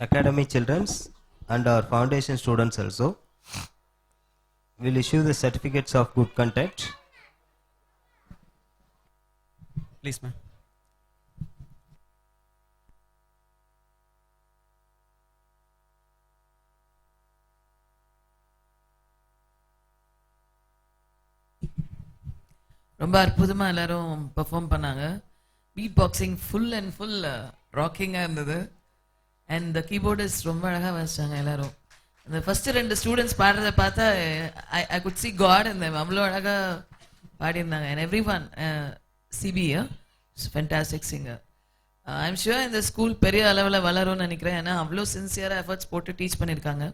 academy children's and our foundation students also will issue the certificates of good conduct. Please, ma'am. ரொம்ப அற்புதமா எல்லாரும் perform பண்ணாங்க. Beat boxing full and full ராக்கிங்காக இருந்தது. And the keyboardist ரொம்ப அழகாக வாசிச்சாங்க எல்லாரும். அந்த ஃபர்ஸ்ட் 2 ஸ்டூடெண்ட்ஸ் பாடுறதை பார்த்தா ஐ குட் சி காட் இந்த அவ்வளோ அழகாக பாடியிருந்தாங்க. And every one Sibi fantastic singer. I'm sure இந்த ஸ்கூல் பெரிய அளவில் வளரும்னு நினைக்கிறேன். ஏன்னா அவ்வளோ சின்சியராக எஃபர்ட்ஸ் போட்டு டீச் பண்ணியிருக்காங்க.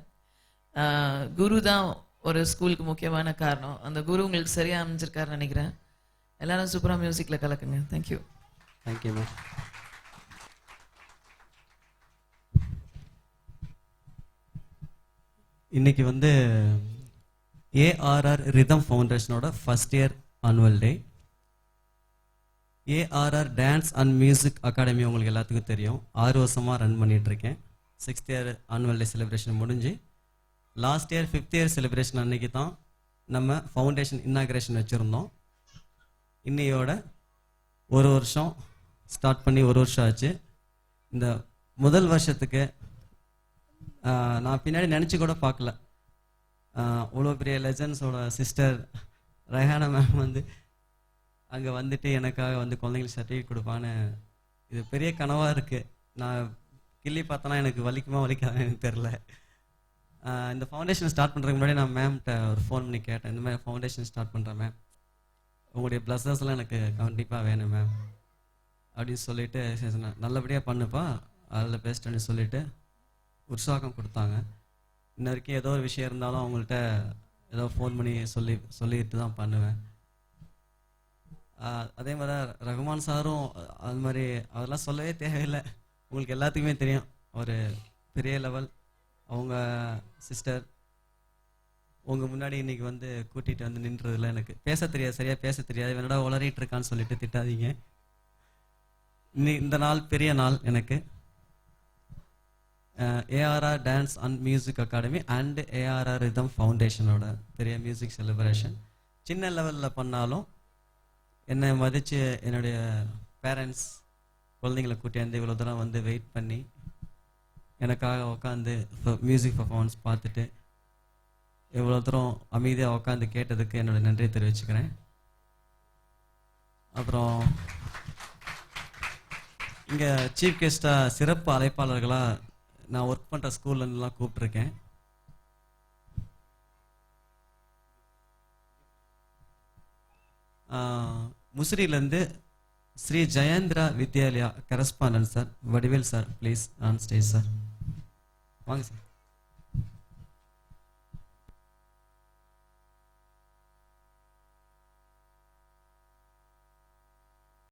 குரு தான் ஒரு ஸ்கூலுக்கு முக்கியமான காரணம். அந்த குரு உங்களுக்கு சரியாக அமைஞ்சிருக்காருன்னு நினைக்கிறேன். எல்லாரும் சூப்பராக மியூசிக்கில் கலக்குங்க. தேங்க்யூ. Thank you ma'am. இன்னைக்கு வந்து ஏஆர்ஆர் ரிதம் ஃபவுண்டேஷனோட first year annual day. ARR dance and music academy உங்களுக்கு எல்லாத்துக்கும் தெரியும். 6 வருஷமாக ரன் பண்ணிட்டு இருக்கேன். 6th year annual day celebration முடிஞ்சு last year 5th year celebration அன்னைக்கு தான் நம்ம ஃபவுண்டேஷன் இன்னாகிரேஷன் வச்சுருந்தோம். இன்னையோட ஒரு வருஷம் ஸ்டார்ட் பண்ணி ஒரு வருஷம் ஆச்சு. இந்த முதல் வருஷத்துக்கு நான் பின்னாடி நினச்சி கூட பார்க்கல. அவ்வளோ பெரிய லெஜண்ட்ஸோட சிஸ்டர் ரெஹானா மேம் வந்து அங்கே வந்துட்டு எனக்காக வந்து குழந்தைங்களுக்கு சர்டிஃபிகேட் கொடுப்பான்னு இது பெரிய கனவாக இருக்குது. நான் கிள்ளி பார்த்தோன்னா எனக்கு வலிக்குமா வலிக்காதுன்னு எனக்கு தெரில. இந்த ஃபவுண்டேஷன் ஸ்டார்ட் பண்ணுறதுக்கு முன்னாடி நான் மேம்கிட்ட ஒரு ஃபோன் பண்ணி கேட்டேன், இந்த மாதிரி ஃபவுண்டேஷன் ஸ்டார்ட் பண்ணுறேன் மேம், உங்களுடைய பிளஸஸ்லாம் எனக்கு கண்டிப்பாக வேணும் மேம் அப்படின்னு சொல்லிட்டு நல்லபடியாக பண்ணுப்பா அதில் பெஸ்ட்டுன்னு சொல்லிட்டு உற்சாகம் கொடுத்தாங்க. இன்ன வரைக்கும் ஏதோ ஒரு விஷயம் இருந்தாலும் அவங்கள்ட்ட ஏதோ ஃபோன் பண்ணி சொல்லிட்டு தான் பண்ணுவேன். அதே மாதிரி தான் ரகுமான் சாரும் அது மாதிரி அதெல்லாம் சொல்லவே தேவையில்லை, உங்களுக்கு எல்லாத்துக்குமே தெரியும். ஒரு பெரிய லெவல் அவங்க சிஸ்டர் உங்கள் முன்னாடி இன்னைக்கு வந்து கூட்டிகிட்டு வந்து நின்றதில்ல. எனக்கு பேச தெரியாது, சரியாக பேச தெரியாது, வேணடா உளறிட்டு இருக்கான்னு சொல்லிட்டு திட்டாதீங்க. இந்த நாள் பெரிய நாள் எனக்கு. ARR dance and music academy and ARR rhythm ஃபவுண்டேஷனோட பெரிய மியூசிக் செலிப்ரேஷன். சின்ன லெவலில் பண்ணாலும் என்னை மதித்து என்னுடைய பேரண்ட்ஸ் குழந்தைங்களை கூட்டியாந்து இவ்வளோ தூரம் வந்து வெயிட் பண்ணி எனக்காக உட்காந்து மியூசிக் பர்ஃபார்மன்ஸ் பார்த்துட்டு இவ்வளோ தூரம் அமைதியாக உட்காந்து கேட்டதுக்கு என்னோட நன்றியை தெரிவிச்சுக்கிறேன். அப்புறம் இங்கே சீஃப் கெஸ்ட்டாக சிறப்பு அழைப்பாளர்களாக நான் ஒர்க் பண்ணுற ஸ்கூல்லேருந்துலாம் கூப்பிட்ருக்கேன். முசிறியிலேருந்து Shri Jayendra Vidyalaya correspondent sir Vadivel sir, please on stage sir. வாங்க சார்.